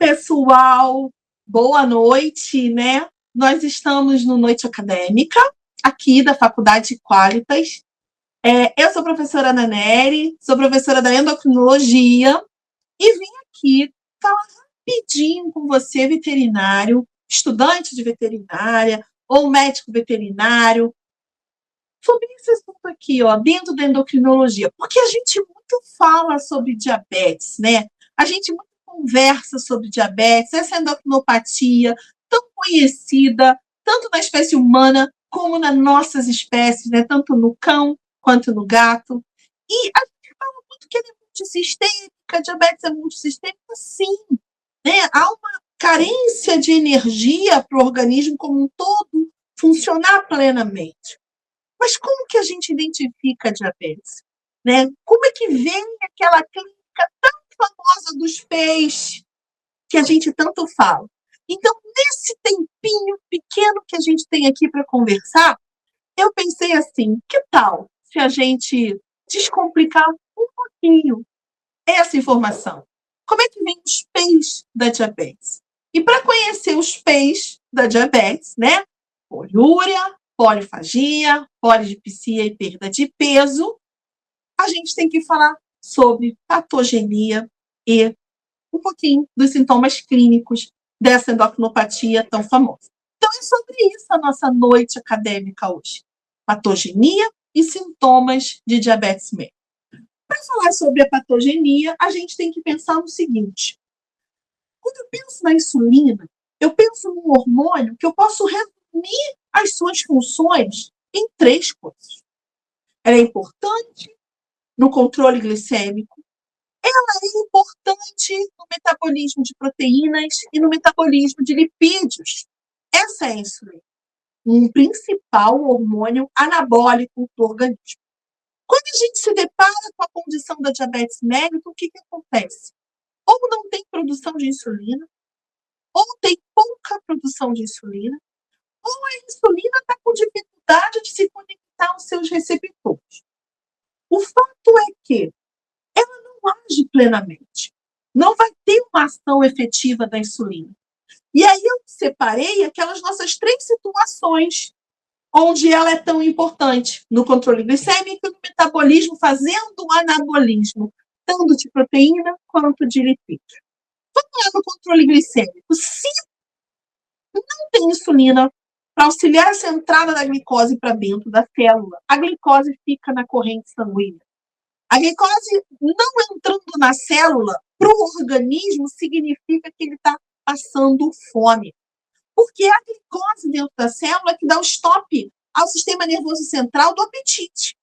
pessoal, boa noite, né? Nós estamos no Noite Acadêmica, aqui da Faculdade de Qualitas. Eu sou a professora Ana Nery, sou professora da endocrinologia e vim aqui falar rapidinho com você, veterinário, estudante de veterinária ou médico veterinário, sobre esse assunto aqui, ó, dentro da endocrinologia, porque a gente muito fala sobre diabetes, né? A gente muito conversa sobre diabetes, essa endocrinopatia tão conhecida, tanto na espécie humana como nas nossas espécies, né? Tanto no cão quanto no gato. E a gente fala muito que ela é multissistêmica, diabetes é multissistêmica, sim, né? Há uma carência de energia para o organismo como um todo funcionar plenamente. Mas como que a gente identifica a diabetes? Né? Como é que vem aquela clínica tão famosa dos peixes que a gente tanto fala? Então, nesse tempinho pequeno que a gente tem aqui para conversar, eu pensei assim, que tal se a gente descomplicar um pouquinho essa informação? Como é que vem os peixes da diabetes? E para conhecer os peixes da diabetes, né? Poliúria, polifagia, polidipsia e perda de peso, a gente tem que falar sobre patogenia e um pouquinho dos sintomas clínicos dessa endocrinopatia tão famosa. Então, é sobre isso a nossa noite acadêmica hoje. Patogenia e sintomas de diabetes mellitus. Para falar sobre a patogenia, a gente tem que pensar no seguinte. Quando eu penso na insulina, eu penso num hormônio que eu posso resumir as suas funções em 3 coisas. Ela é importante no controle glicêmico, ela é importante no metabolismo de proteínas e no metabolismo de lipídios. Essa é a insulina, um principal hormônio anabólico do organismo. Quando a gente se depara com a condição da diabetes mellitus, o que acontece? Ou não tem produção de insulina, ou tem pouca produção de insulina, ou a insulina está com dificuldade de se conectar aos seus receptores. O fato é que ela não age plenamente. Não vai ter uma ação efetiva da insulina. E aí eu separei aquelas nossas 3 situações onde ela é tão importante. No controle glicêmico e no metabolismo, fazendo o anabolismo, tanto de proteína quanto de lipídio. Vamos lá no controle glicêmico. Se não tem insulina para auxiliar essa entrada da glicose para dentro da célula, a glicose fica na corrente sanguínea. A glicose não entrando na célula, para o organismo, significa que ele está passando fome. Porque é a glicose dentro da célula que dá o stop ao sistema nervoso central do apetite.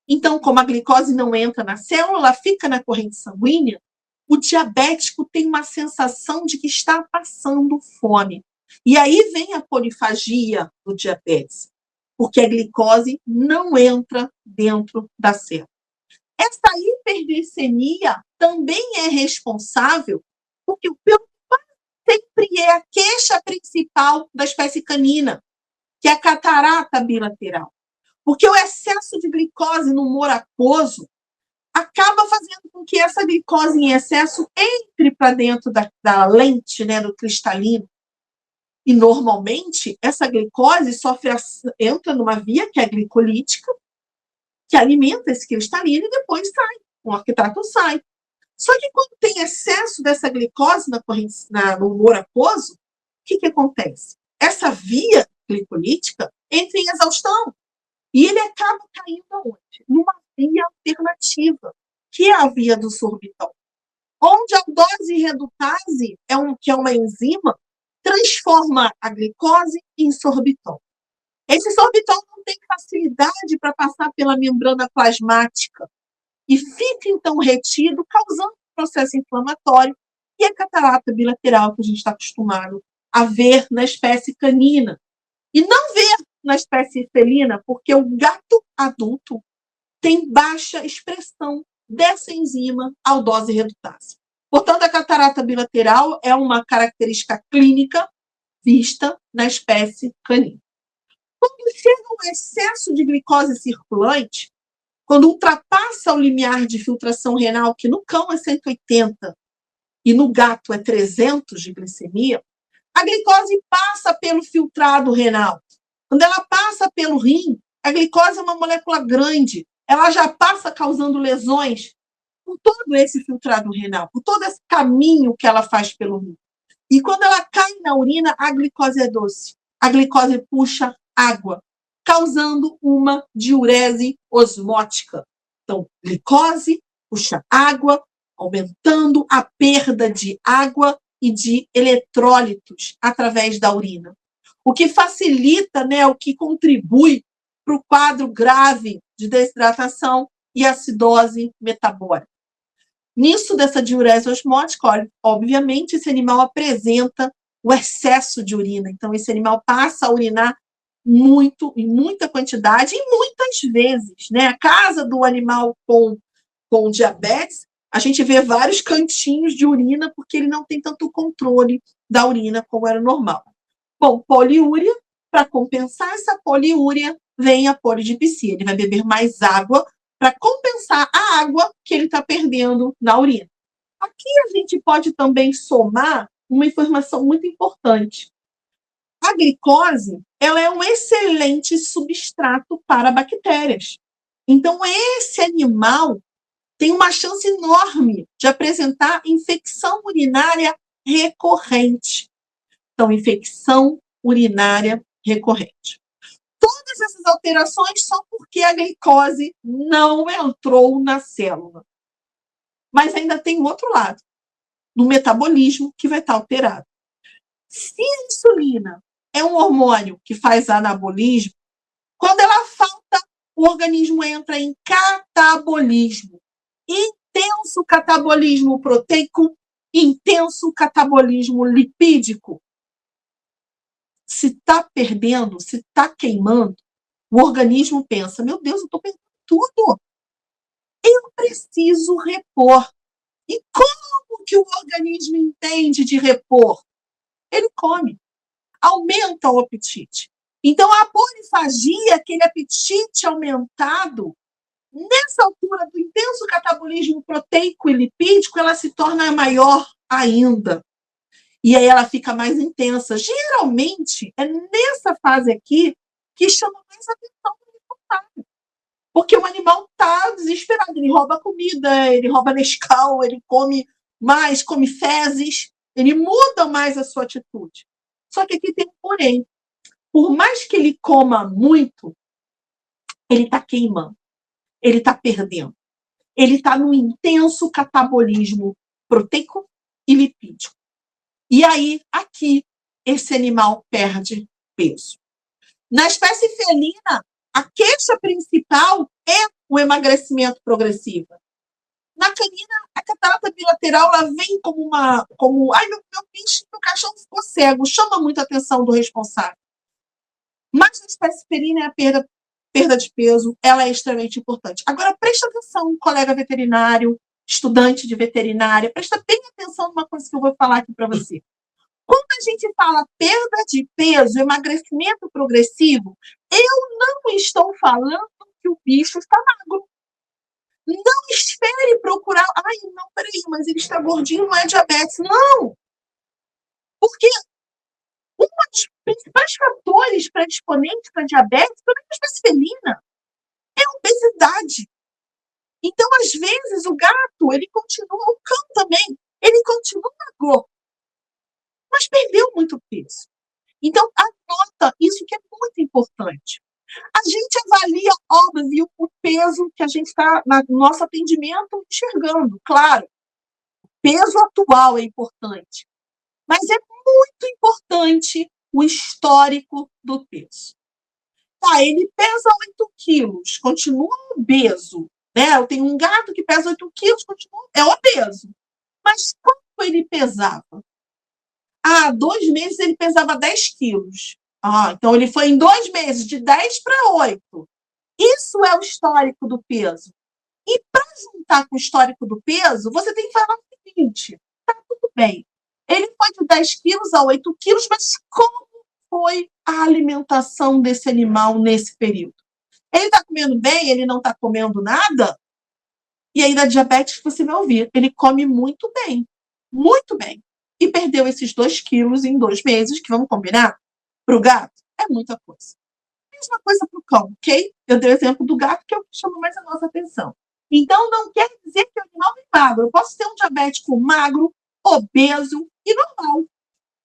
Então, como a glicose não entra na célula, ela fica na corrente sanguínea, o diabético tem uma sensação de que está passando fome. E aí vem a polifagia do diabetes, porque a glicose não entra dentro da célula. Essa hiperglicemia também é responsável porque o preocupante sempre é a queixa principal da espécie canina, que é a catarata bilateral. Porque o excesso de glicose no humor aquoso acaba fazendo com que essa glicose em excesso entre para dentro da lente, né, do cristalino. E, normalmente, essa glicose entra numa via que é a glicolítica, que alimenta esse cristalino e depois sai. O arquiteto sai. Só que quando tem excesso dessa glicose no humor aquoso, o que acontece? Essa via glicolítica entra em exaustão. E ele acaba caindo aonde? Numa via alternativa, que é a via do sorbitol. Onde a aldose redutase, que é uma enzima, transforma a glicose em sorbitol. Esse sorbitol não tem facilidade para passar pela membrana plasmática e fica, então, retido, causando um processo inflamatório e a catarata bilateral que a gente está acostumado a ver na espécie canina. E não ver na espécie felina, porque o gato adulto tem baixa expressão dessa enzima aldose redutase. Portanto, a catarata bilateral é uma característica clínica vista na espécie canina. Quando chega um excesso de glicose circulante, quando ultrapassa o limiar de filtração renal, que no cão é 180, e no gato é 300 de glicemia, a glicose passa pelo filtrado renal. Quando ela passa pelo rim, a glicose é uma molécula grande, ela já passa causando lesões por todo esse filtrado renal, por todo esse caminho que ela faz pelo rim. E quando ela cai na urina, a glicose é doce. A glicose puxa água, causando uma diurese osmótica. Então, glicose puxa água, aumentando a perda de água e de eletrólitos através da urina. O que facilita, o que contribui para o quadro grave de desidratação e acidose metabólica. Nisso dessa diurese osmótica, obviamente, esse animal apresenta o excesso de urina. Então, esse animal passa a urinar muito, em muita quantidade e muitas vezes. A casa do animal com diabetes, a gente vê vários cantinhos de urina porque ele não tem tanto controle da urina como era normal. Bom, poliúria, para compensar essa poliúria, vem a polidipsia. Ele vai beber mais água para compensar a água que ele está perdendo na urina. Aqui a gente pode também somar uma informação muito importante. A glicose, ela é um excelente substrato para bactérias. Então, esse animal tem uma chance enorme de apresentar infecção urinária recorrente. Então, infecção urinária recorrente. Todas essas alterações são porque a glicose não entrou na célula. Mas ainda tem o outro lado, do metabolismo, que vai estar alterado. Se a insulina é um hormônio que faz anabolismo, quando ela falta, o organismo entra em catabolismo. Intenso catabolismo proteico, intenso catabolismo lipídico. Se está perdendo, se está queimando, o organismo pensa, meu Deus, eu estou perdendo tudo. Eu preciso repor. E como que o organismo entende de repor? Ele come. Aumenta o apetite. Então, a polifagia, aquele apetite aumentado, nessa altura do intenso catabolismo proteico e lipídico, ela se torna maior ainda. E aí ela fica mais intensa. Geralmente, é nessa fase aqui que chama mais atenção do responsável. Porque o animal está desesperado. Ele rouba comida, ele rouba Nescau, ele come mais, come fezes, ele muda mais a sua atitude. Só que aqui tem um porém. Por mais que ele coma muito, ele está queimando, ele está perdendo. Ele está no intenso catabolismo proteico e lipídico. E aí, aqui, esse animal perde peso. Na espécie felina, a queixa principal é o emagrecimento progressivo. Na canina, a catarata bilateral ela vem como meu bicho, meu cachorro ficou cego, chama muito a atenção do responsável. Mas na espécie felina é a perda de peso, ela é extremamente importante. Agora, presta atenção, colega veterinário, estudante de veterinária, presta bem atenção numa coisa que eu vou falar aqui para você. Quando a gente fala perda de peso, emagrecimento progressivo, eu não estou falando que o bicho está magro. Não espere procurar. Ai, não, peraí, mas ele está gordinho, não é diabetes. Não! Porque um dos principais fatores predisponentes para diabetes, pelo menos espécie felina, é a obesidade. Então, às vezes, o gato, ele continua, o cão também, ele continua magro, mas perdeu muito peso. Então, anota isso que é muito importante. A gente avalia, óbvio, o peso que a gente está no nosso atendimento enxergando, claro. O peso atual é importante. Mas é muito importante o histórico do peso. Tá, ele pesa 8 quilos, continua obeso. Eu tenho um gato que pesa 8 quilos, é obeso. Mas quanto ele pesava? Há 2 meses ele pesava 10 quilos. Então ele foi em 2 meses, de 10 para 8. Isso é o histórico do peso. E para juntar com o histórico do peso, você tem que falar o seguinte, tá tudo bem. Ele foi de 10 quilos a 8 quilos, mas como foi a alimentação desse animal nesse período? Ele está comendo bem? Ele não está comendo nada? E aí, da diabetes, você vai ouvir. Ele come muito bem. muito bem. E perdeu esses 2 quilos em 2 meses, que vamos combinar? Para o gato, é muita coisa. Mesma coisa para o cão, ok? Eu dei o exemplo do gato, que é o que chama mais a nossa atenção. Então, não quer dizer que o animal é magro. Eu posso ter um diabético magro, obeso e normal.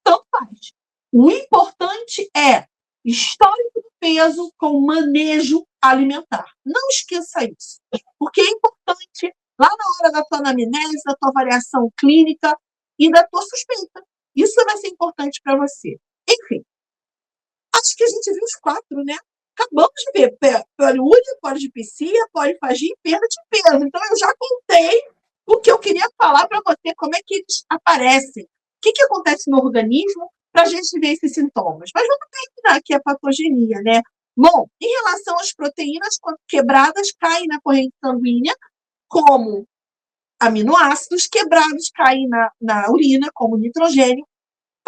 Tanto faz. O importante é histórico do peso com manejo alimentar. Não esqueça isso. Porque é importante lá na hora da tua anamnese, da tua avaliação clínica e da tua suspeita. Isso vai ser importante para você. Enfim, acho que a gente viu os 4, né? Acabamos de ver poliúria, polidipsia, polifagia e perda de peso. Então, eu já contei o que eu queria falar para você, como é que eles aparecem, o que acontece no organismo para a gente ver esses sintomas. Mas vamos terminar aqui a patogenia, né? Bom, em relação às proteínas, quando quebradas, caem na corrente sanguínea, como aminoácidos, quebrados caem na urina, como nitrogênio,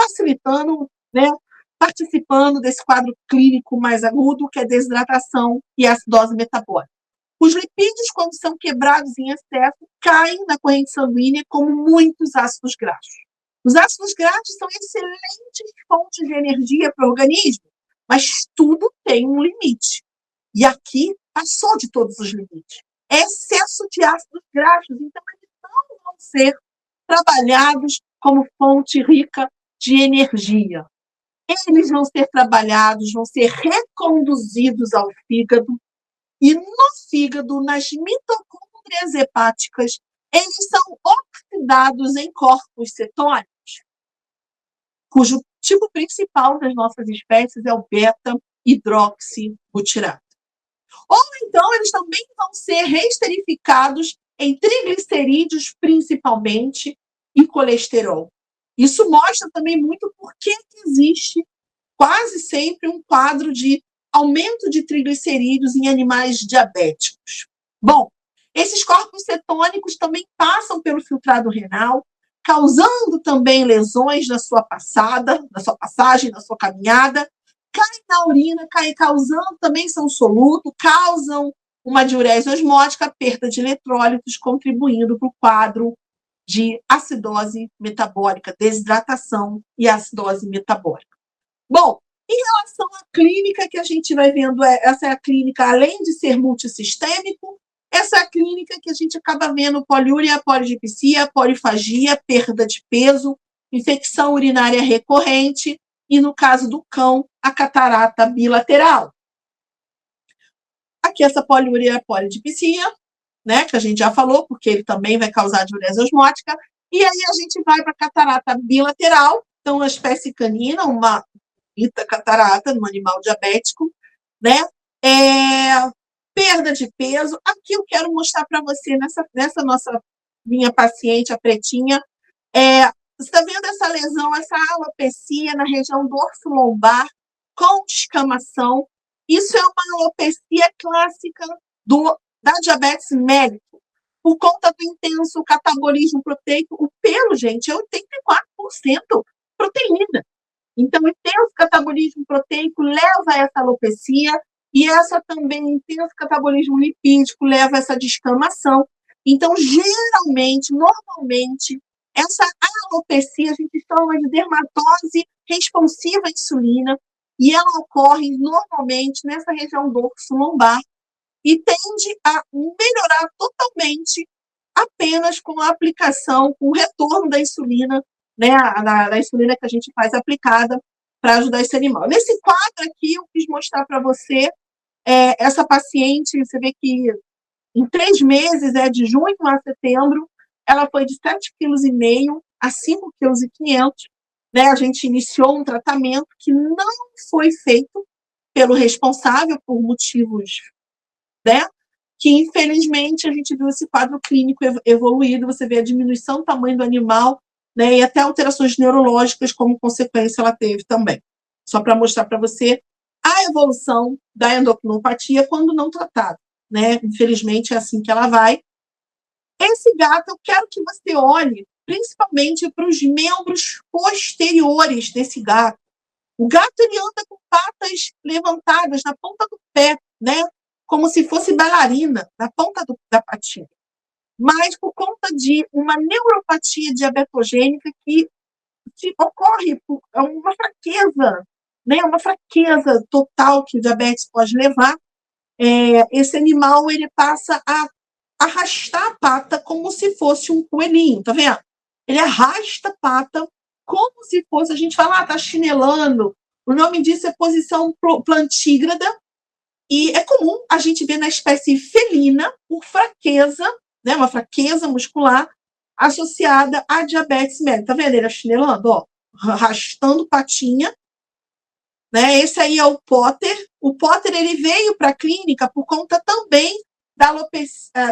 facilitando, né, participando desse quadro clínico mais agudo, que é desidratação e acidose metabólica. Os lipídios, quando são quebrados em excesso, caem na corrente sanguínea como muitos ácidos graxos. Os ácidos graxos são excelentes fontes de energia para o organismo, mas tudo tem um limite. E aqui passou de todos os limites. É excesso de ácidos graxos, então eles não vão ser trabalhados como fonte rica de energia. Eles vão ser trabalhados, vão ser reconduzidos ao fígado, e no fígado, nas mitocôndrias hepáticas, eles são oxidados em corpos cetônicos, cujo tipo principal das nossas espécies é o beta-hidroxibutirato. Ou então, eles também vão ser reesterificados em triglicerídeos, principalmente, e colesterol. Isso mostra também muito por que existe quase sempre um quadro de aumento de triglicerídeos em animais diabéticos. Bom, esses corpos cetônicos também passam pelo filtrado renal, causando também lesões na sua passagem, na sua caminhada, caem na urina, causando também são soluto, causam uma diurese osmótica, perda de eletrólitos, contribuindo para o quadro de acidose metabólica, desidratação e acidose metabólica. Bom, em relação à clínica que a gente vai vendo, essa é a clínica, além de ser multissistêmico, essa é a clínica que a gente acaba vendo poliúria, polidipsia, polifagia, perda de peso, infecção urinária recorrente e, no caso do cão, a catarata bilateral. Aqui essa poliúria, polidipsia, né, que a gente já falou, porque ele também vai causar diurese osmótica, e aí a gente vai para a catarata bilateral, então a espécie canina, uma catarata no animal diabético, né? Perda de peso. Aqui eu quero mostrar para você, nessa minha paciente, a pretinha, você está vendo essa lesão, essa alopecia na região dorso lombar, com descamação. Isso é uma alopecia clássica da diabetes mellitus, por conta do intenso catabolismo proteico. O pelo, gente, é 84% proteína. Então, o intenso catabolismo proteico leva a essa alopecia, e essa também, intenso catabolismo lipídico, leva a essa descamação. Então, geralmente, normalmente, essa alopecia a gente chama de dermatose responsiva à insulina, e ela ocorre normalmente nessa região dorso lombar e tende a melhorar totalmente apenas com a aplicação, com o retorno da insulina, né, da insulina que a gente faz aplicada para ajudar esse animal. Nesse quadro aqui, eu quis mostrar para você essa paciente. Você vê que em 3 meses, de junho a setembro, ela foi de 7,5 kg a 5,5 kg. Né? A gente iniciou um tratamento que não foi feito pelo responsável por motivos, né? Que, infelizmente, a gente viu esse quadro clínico evoluído, você vê a diminuição do tamanho do animal, né, e até alterações neurológicas como consequência ela teve também. Só para mostrar para você a evolução da endocrinopatia quando não tratada, né? Infelizmente é assim que ela vai. Esse gato, eu quero que você olhe principalmente para os membros posteriores desse gato. O gato, ele anda com patas levantadas na ponta do pé, né? Como se fosse bailarina, na ponta da patinha. mas por conta de uma neuropatia diabetogênica que ocorre por uma fraqueza, né, uma fraqueza total que o diabetes pode levar, esse animal ele passa a arrastar a pata como se fosse um coelhinho, tá vendo? Ele arrasta a pata como se fosse, a gente fala, tá chinelando. O nome disso é posição plantígrada, e é comum a gente ver na espécie felina por fraqueza, né, uma fraqueza muscular associada a diabetes mellitus. Tá vendo ele chinelando, ó, arrastando patinha, né? Esse aí é o Potter. O Potter ele veio para a clínica por conta também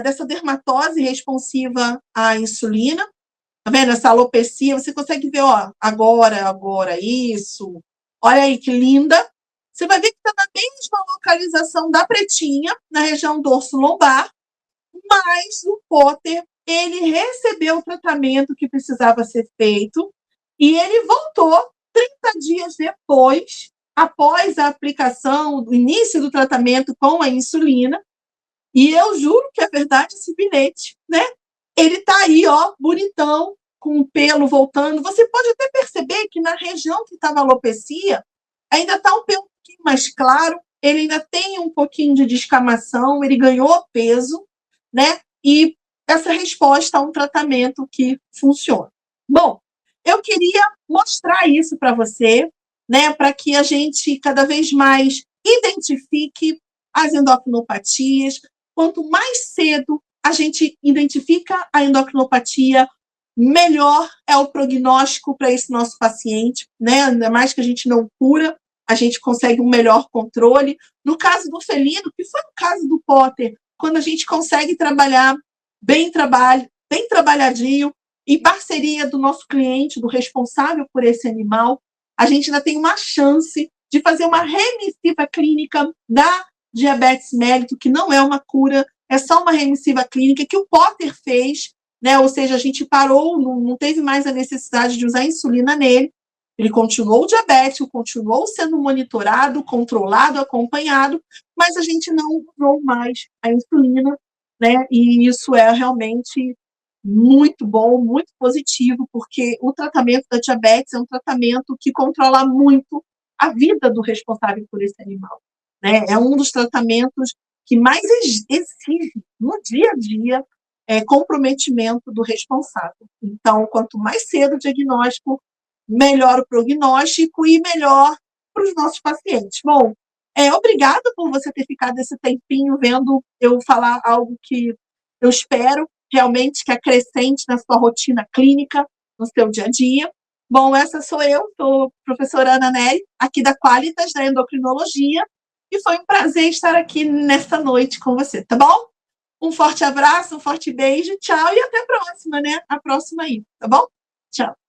dessa dermatose responsiva à insulina. Tá vendo essa alopecia? Você consegue ver, ó, agora, isso. Olha aí que linda. Você vai ver que está na mesma localização da pretinha, na região dorso lombar, mas o Potter, ele recebeu o tratamento que precisava ser feito e ele voltou 30 dias depois, após a aplicação, do início do tratamento com a insulina, e eu juro que é verdade esse bilhete, né? Ele tá aí, ó, bonitão, com o pelo voltando. Você pode até perceber que na região que estava a alopecia, ainda está um pelo um pouquinho mais claro, ele ainda tem um pouquinho de descamação, ele ganhou peso, né? E essa resposta a um tratamento que funciona. Bom, eu queria mostrar isso para você, né? Para que a gente cada vez mais identifique as endocrinopatias. Quanto mais cedo a gente identifica a endocrinopatia, melhor é o prognóstico para esse nosso paciente, né? Ainda mais que a gente não cura, a gente consegue um melhor controle. No caso do felino, que foi o caso do Potter, quando a gente consegue trabalhar bem trabalhadinho, em parceria do nosso cliente, do responsável por esse animal, a gente ainda tem uma chance de fazer uma remissiva clínica da diabetes mellitus, que não é uma cura, é só uma remissiva clínica que o Potter fez, né? Ou seja, a gente parou, não teve mais a necessidade de usar insulina nele, ele continuou diabético, continuou sendo monitorado, controlado, acompanhado, mas a gente não usou mais a insulina, né? E isso é realmente muito bom, muito positivo, porque o tratamento da diabetes é um tratamento que controla muito a vida do responsável por esse animal, né? É um dos tratamentos que mais exige no dia a dia comprometimento do responsável. Então, quanto mais cedo o diagnóstico, melhor o prognóstico e melhor para os nossos pacientes. Bom, obrigada por você ter ficado esse tempinho vendo eu falar algo que eu espero realmente que acrescente na sua rotina clínica, no seu dia a dia. Bom, essa sou eu, sou a professora Ana Nery, aqui da Qualitas, da Endocrinologia, e foi um prazer estar aqui nessa noite com você, tá bom? Um forte abraço, um forte beijo, tchau e até a próxima, né? A próxima aí, tá bom? Tchau.